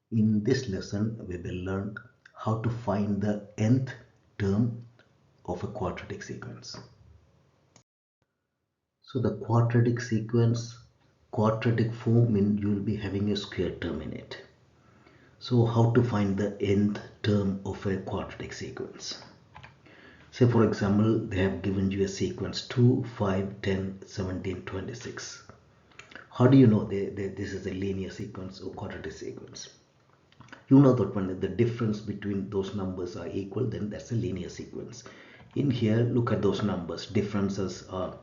In this lesson, we will learn how to find the nth term of a quadratic sequence. So the quadratic sequence, quadratic form means you will be having a square term in it. So how to find the nth term of a quadratic sequence? Say for example, they have given you a sequence 2, 5, 10, 17, 26. How do you know this is a linear sequence or quadratic sequence? You know that when the difference between those numbers are equal, then that's a linear sequence. In here, look at those numbers. Differences are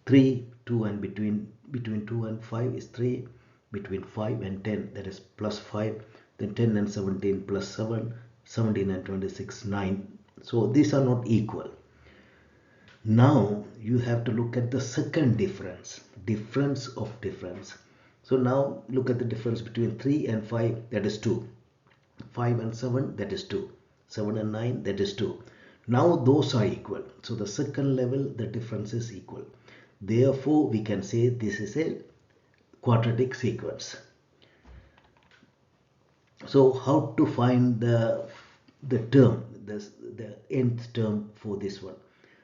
3, 2, and between 2 and 5 is 3. Between 5 and 10, that is plus 5. Then 10 and 17 plus 7. 17 and 26, 9. So these are not equal. Now you have to look at the second difference. Difference of difference. So now look at the difference between 3 and 5, that is 2. 5 and 7, that is 2. 7 and 9, that is 2. Now those are equal. So the second level, the difference is equal. Therefore, we can say this is a quadratic sequence. So how to find the term, the nth term for this one?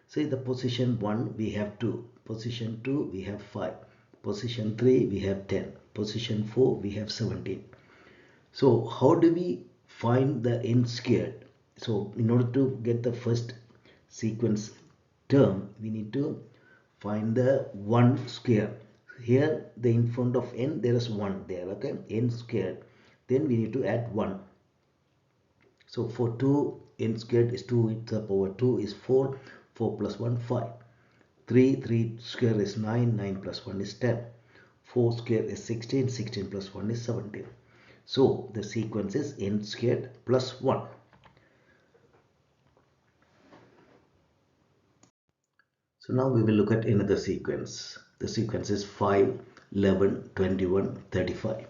Say the position 1 we have 2, position 2 we have 5, position 3 we have 10, position 4 we have 17. So how do we find the n squared? So in order to get the first sequence term, we need to find the 1 square. Here the in front of n there is 1 there, okay, n squared. Then we need to add 1. So for 2, n squared is 2 to the power 2 is 4, 4 plus 1 5. 3 square is 9, 9 plus 1 is 10. 4 square is 16, 16 plus 1 is 17. So the sequence is n squared plus 1. So now we will look at another sequence. The sequence is 5, 11, 21, 35.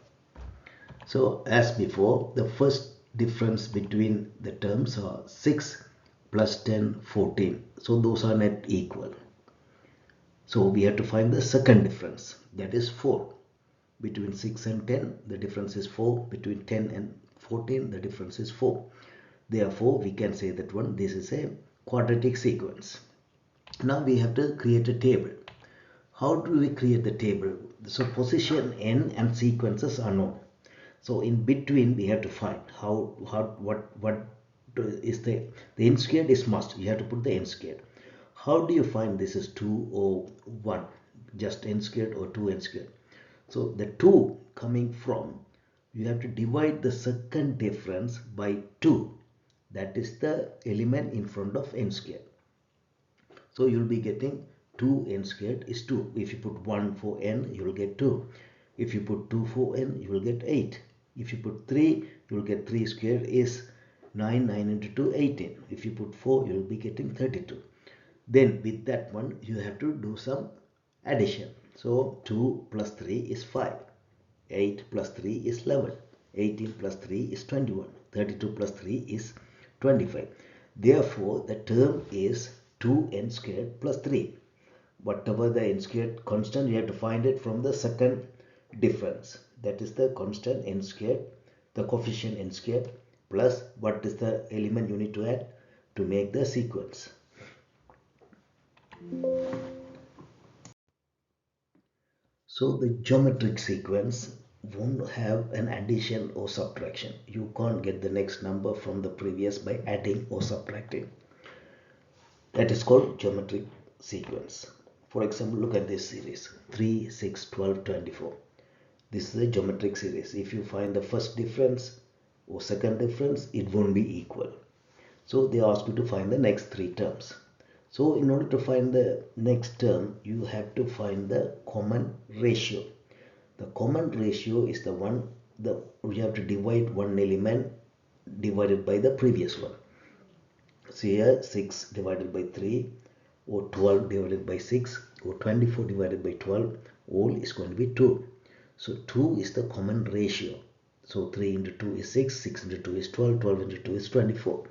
So as before, the first difference between the terms are 6 plus 10, 14. So those are not equal. So we have to find the second difference, that is 4. Between 6 and 10, the difference is 4. Between 10 and 14, the difference is 4. Therefore, we can say that this is a quadratic sequence. Now we have to create a table. How do we create the table? So position n and sequences are known. So in between we have to find what is the n squared is must. You have to put the n squared. How do you find this is 2 or 1? Just n squared or 2n squared? So the 2 coming from, you have to divide the second difference by 2. That is the element in front of n squared. So you will be getting 2n squared is 2. If you put 1 for n, you will get 2. If you put 2 for n, you will get 8. If you put 3, you will get 3 squared is 9. 9 into 2, 18. If you put 4, you will be getting 32. Then with that one, you have to do some addition. So 2 plus 3 is 5. 8 plus 3 is 11. 18 plus 3 is 21. 32 plus 3 is 25. Therefore, the term is 2n squared plus 3. Whatever the n squared constant, you have to find it from the second difference. That is the constant n squared, the coefficient n squared, plus what is the element you need to add to make the sequence. So the geometric sequence won't have an addition or subtraction. You can't get the next number from the previous by adding or subtracting. That is called geometric sequence. For example, look at this series 3, 6, 12, 24. This is a geometric series. If you find the first difference or second difference, it won't be equal. So they ask you to find the next 3 terms. So in order to find the next term, you have to find the common ratio. The common ratio is the one that we have to divide one element divided by the previous one. So here 6 divided by 3 or 12 divided by 6 or 24 divided by 12, all is going to be 2. So 2 is the common ratio. So 3 into 2 is 6, 6 into 2 is 12, 12 into 2 is 24.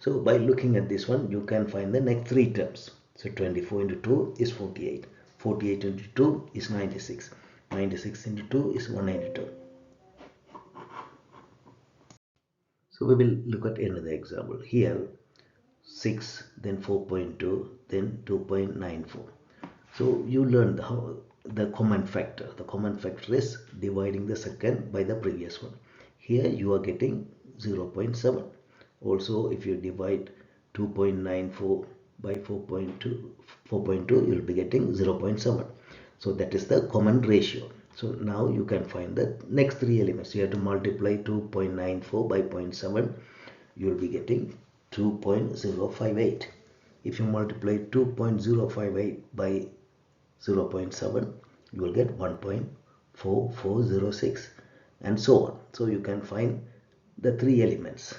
So by looking at this one, you can find the next 3 terms. So 24 into 2 is 48. 48 into 2 is 96. 96 into 2 is 192. So we will look at another example. Here 6, then 4.2, then 2.94. So you learned how the common factor. The common factor is dividing the second by the previous one. Here you are getting 0.7. Also, if you divide 2.94 by 4.2, you will be getting 0.7. So that is the common ratio. So now you can find the next three elements. You have to multiply 2.94 by 0.7. You will be getting 2.058. If you multiply 2.058 by 0.7, you will get 1.4406 and so on. So you can find the three elements.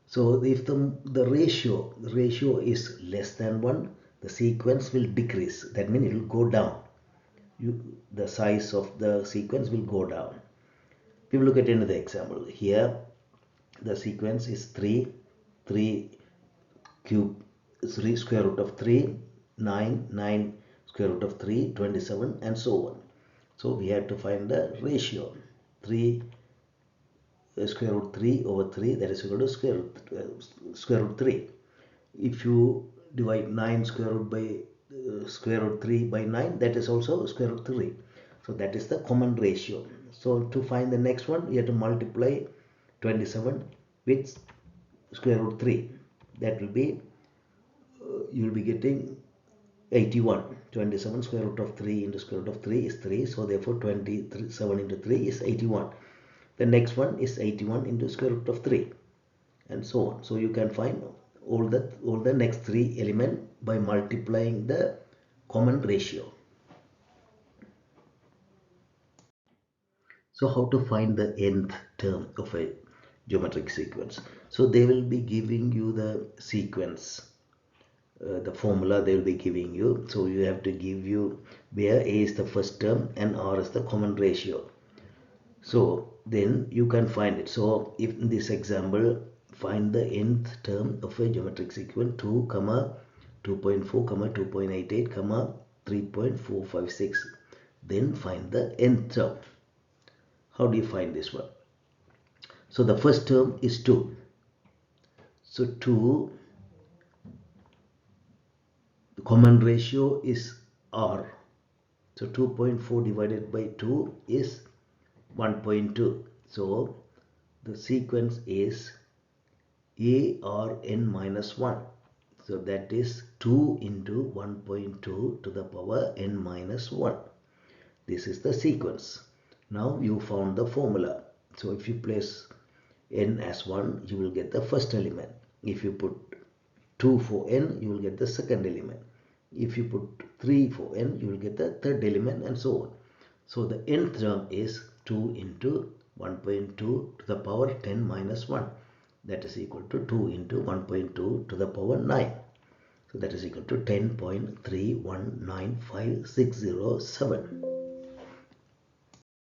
So if the ratio is less than 1, the sequence will decrease. That means it will go down. The size of the sequence will go down. We will look at another example. Here the sequence is 3 cube 3 square root of 3, 9 square root of 3, 27 and so on. So we have to find the ratio. 3 square root 3 over 3, that is equal to square root 3. If you divide 9 square root by square root 3 by 9, that is also square root 3. So that is the common ratio. So to find the next one, you have to multiply 27 with square root 3. That will be you will be getting 81. 27 square root of 3 into square root of 3 is 3. So therefore 27 into 3 is 81. The next one is 81 into square root of 3 and so on. So you can find all the next three elements by multiplying the common ratio. So how to find the nth term of a geometric sequence? So they will be giving you the sequence, the formula they will be giving you. So you have to give you where a is the first term and r is the common ratio. So then you can find it. So if in this example, find the nth term of a geometric sequence 2, 2.4, 2.88, 3.456. Then find the nth term. How do you find this one? So the first term is 2. So 2, the common ratio is r. So 2.4 divided by 2 is 1.2. So the sequence is ARN minus 1. So that is 2 into 1.2 to the power n minus 1. This is the sequence. Now you found the formula. So if you place n as 1, you will get the first element. If you put 2 for n, you will get the second element. If you put 3 for n, you will get the third element and so on. So the nth term is 2 into 1.2 to the power 10 minus 1. That is equal to 2 into 1.2 to the power 9. So that is equal to 10.319567.